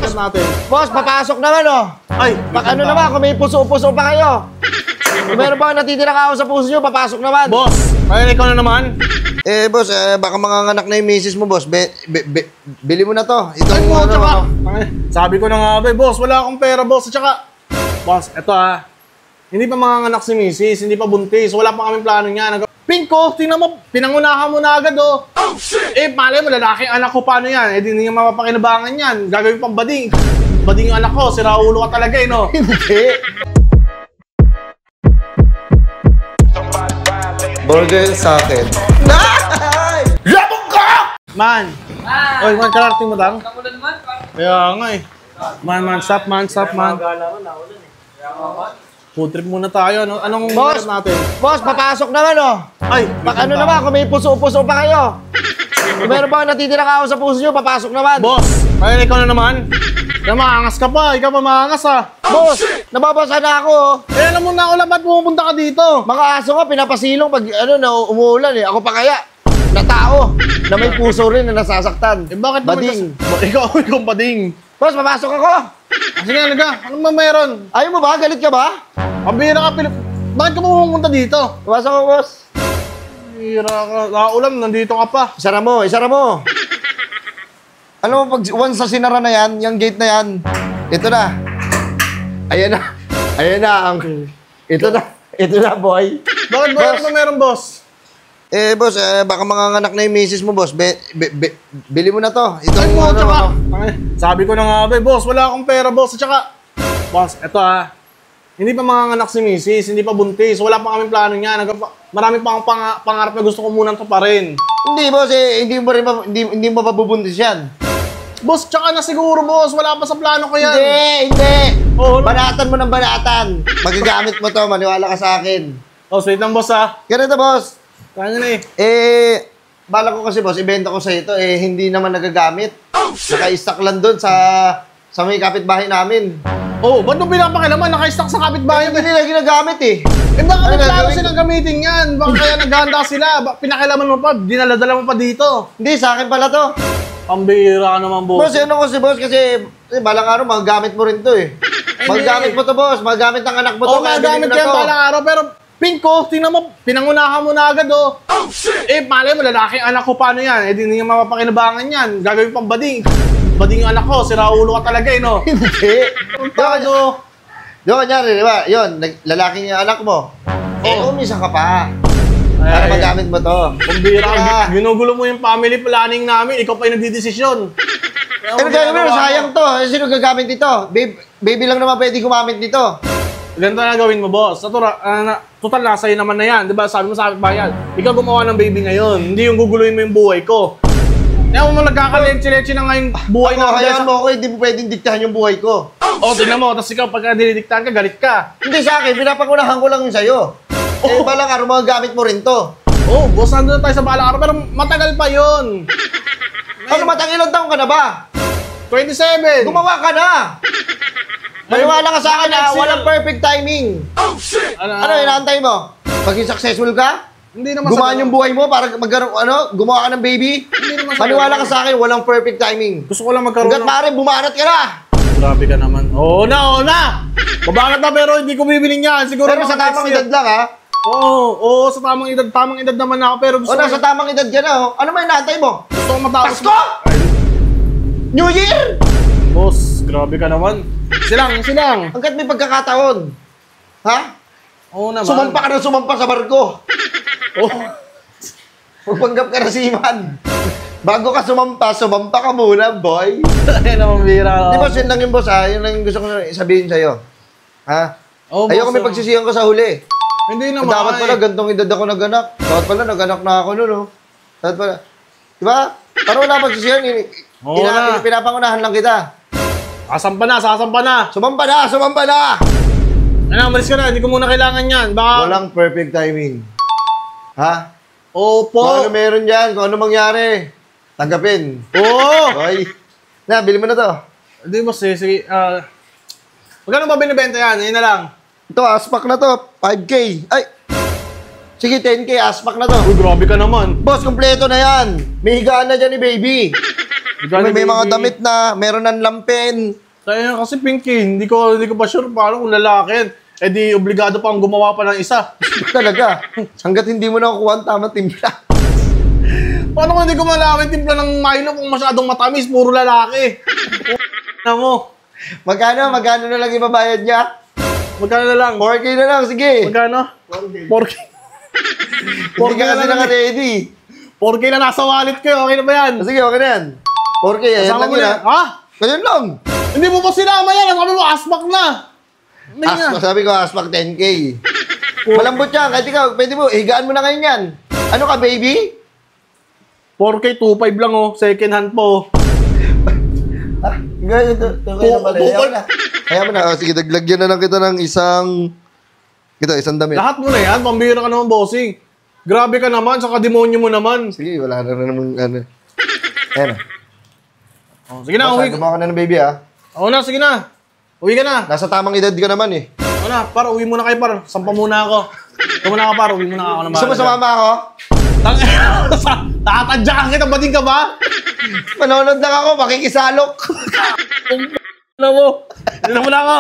boss natin? Boss, papasok naman oh. Ay, Ano naman, kung may puso-puso pa kayo. Kung meron ba natitira ka sa puso nyo, papasok naman. boss, ay ikaw na naman. Boss, baka manganganak na yung misis mo, boss. Bili mo na to. Ito Ay mo, ano, tsaka, sabi ko na nga ba, boss, wala akong pera, boss. At tsaka, boss, eto hindi pa manganganak si misis, hindi pa buntis, wala pa kaming plano niyan. Pinko, tingnan mo, pinangunahan mo na agad, oh. Oh, shit! Malay mo, lalaking anak ko, paano yan? Di niya mapapakinabangan yan. Gagawin pang bading. Bading yung anak ko, siraulo ka talaga, no? Hindi. Burger sa akin. Labog ka! Man! Oy, man, kararating mo dang? Nakulan man, Kaya nga eh. Man, stop man. Food trip muna tayo. Anong Boss, natin? Boss, papasok naman oh. Ay, Ano naman, kung may puso-puso pa kayo. Kung meron ba natitira ka sa puso nyo, papasok naman. boss, ay ikaw na naman. Kaya maangas ka pa. Ikaw pa maangas Boss, nababasa na ako oh. alam mo na ako lang, ba't pumupunta ka dito? Mga aso nga, pinapasilong pag na umuulan eh. Ako pa kaya, na tao, na may puso rin na nasasaktan. Bakit naman Bading. ikaw bading. Boss, papasok ako. Sige, alaga. Anong ba meron? Ayaw mo ba? Galit ka ba? Pambira ka, bakit ka pumunta dito? Papasok ako, boss. Pambira ka. Nakaulam, nandito ka pa. Isara mo. Ano mo, pag once sa sinara na yan, yung gate na yan, ito na. Ayan na, ito na, boy. Bakit ba? Ano ba meron, boss? Boss, baka manganganak na yung misis mo, boss. Bili mo na to. Ito Ay mo, tsaka, sabi ko na nga ba, boss, wala akong pera, boss. At tsaka, boss, eto hindi pa manganganak si misis, hindi pa buntis, wala pa kaming plano niyan. Marami pa akong pangarap na gusto ko munang tuparin. Hindi, boss, hindi mo pa bubuntis yan. Boss, tsaka na siguro, boss, wala pa sa plano ko yan. Hindi. Oh, Banatan mo ng banatan. Magagamit mo to, maniwala ka sa akin. Oh, sweet lang, boss, Ganito, boss. Kaya na eh. Bala ko kasi, boss, ibenta ko sa ito, hindi naman nagagamit. Naka-stock lang doon sa may kapitbahay namin. Oh, ba't nung pinapakilaman? Naka-stock sa kapitbahay. Hindi nila ginagamit eh. Baka Ano may plano gagawin? silang gamitin yan. Baka kaya naghahanda sila. Pinakilaman mo pa, dinaladala mo pa dito. Hindi, sa akin pala to. Pambihira ka naman, boss. Boss, ano kasi, boss, kasi balang araw, magagamit mo rin to eh. Magagamit mo to, boss. Magagamit ng anak mo to. Oo, magamit yan balang araw. Pero, Pinko, tingnan mo, pinangunahan mo na agad, oh. Oh, shit! Malay mo, lalaking anak ko, paano yan? Di niya mapapakinabangan yan. Gagawin pang bading. Bading yung anak ko, siraulo ka talaga, no? Hindi. Tago. Di ba, kunyari, di ba, yun, lalaking yung anak mo. Umisa ka pa. Para magamit mo to. Pambira, ginugulo mo yung family planning namin. Ikaw pa yung nagdidesisyon. Pero gagawin mo, sayang to. Sino gagamit dito? Baby lang naman pwede gumamit dito. Ganito na gawin mo, boss. Total na, sa'yo naman na yan. Di ba? Sabi mo sa akin bayan, ikaw gumawa ng baby ngayon. Hindi yung guguluhin mo yung buhay ko. Kaya mo nagkakaleche-leche na nga yung buhay na hayaan mo ako, hindi mo pwedeng diktahan yung buhay ko. Tingnan mo. Tapos ikaw, pagka dinidiktahan ka, galit ka. Hindi sa akin, pinapangunahan ko lang yung sa'yo. Balang araw, magagamit mo rin to. Boss, nandun na tayo sa balang araw, pero matagal pa yun. Ano, ilang taong ka na ba? 27. Gumawa ka na! Maniwala ka sa akin na walang perfect timing. Oh, shit! Ano, inaantay mo? Maging successful ka? Hindi naman Gumaan yung buhay mo para gumawa ka ng baby? Hindi naman Maniwala ka sa akin, walang perfect timing. Gusto ko lang magkaroon Hanggat maaari, bumanat ka na! Grabe ka naman. Oo na! Mabangat na pero hindi ko bibilin yan. Siguro Pero sa tamang edad lang, ha? Oo, sa tamang edad. Tamang edad naman ako, pero gusto ko... Nasa tamang edad ka na, oh. Ano may inaantay mo? Gusto ko matapos... Pasko! New Year! Boss, grabe ka naman. Silang. Hanggat may pagkakataon. Ha? Oo naman. Sumampa ka na sumampa sa barko. Oo. Magpanggap ka na seaman. Bago ka sumampa ka muna, boy. Ay, naman bira. Di ba, yun lang yung boss, ha? Yun lang yung gusto ko sabihin sa'yo. Ha? Oh, Ayoko may pagsisiyan ko sa huli. Hindi naman. Dapat pala, gantong edad ako naganak. Dapat pala, naganak na ako nun, oh. Dapat pala. Di ba? Para wala pagsisiyan, pinapangunahan lang kita. Sasampa na. Sumampa na! Ano, umalis ka na. Hindi ko muna kailangan yan. Baka... Walang perfect timing. Ha? Opo. Kung ano meron dyan, kung ano mangyari, tanggapin. Oo. Okay. Na, bili mo na to. Hindi mo, sige. Magkano ba binibenta yan? Ayun na lang. Ito, aspak na to. 5K. Ay! Sige, 10K, aspak na to. Uy, grabe ka naman. Boss, kompleto na yan. May higaan na dyan ni baby. May mga damit na, meron ng lampin. Kaya kasi Pinky, hindi ko pa sure paano kung lalaki. Eh di obligado pang gumawa pa ng isa. Talaga. Hanggat hindi mo nakukuha ang tamang timpla. Paano kung hindi ko malaman timpla ng Milo kung masyadong matamis, puro lalaki? Na mo. Magkano na lang ibabayad niya? Magkano na lang? 4K na lang, sige. Magkano? 4K. Hindi ka kasi naka-ready. 4K na nasa wallet ko, okay na ba yan? Sige, okay na yan. 4K, ayan Kasama lang mo yun na. ha. Ha? Ganyan lang. Hindi mo pa sinama yan. Sabi mo, aspak na. Aspak, sabi ko, aspak 10K. Malambot yan. Kahit ikaw, pwede mo, higaan mo na ngayon yan. Ano ka, baby? 4K, 2.5 lang oh. Second hand po. Ganyan, ito kayo na pala. Kaya mo na. Sige, daglagyan na lang kita ng isang damit. Lahat mo na yan. Pambira ka naman, bossing. Grabe ka naman. Sa kademonyo mo naman. Sige, wala na naman, ano. Ayan na. Oh, sige na, uwi. Gumawa ka na ng baby, ha? Oo na, sige na. Uwi ka na. Nasa tamang edad ka naman, eh. Oo na, par, uwi muna kayo, par. Sampa muna ako. Ito muna ka, par. Uwi muna ako. Gusto mo sumama ako? Tatadyakan kita, bating ka ba? Manonood lang ako, makikisalok. Ano mo? Hindi na muna ako.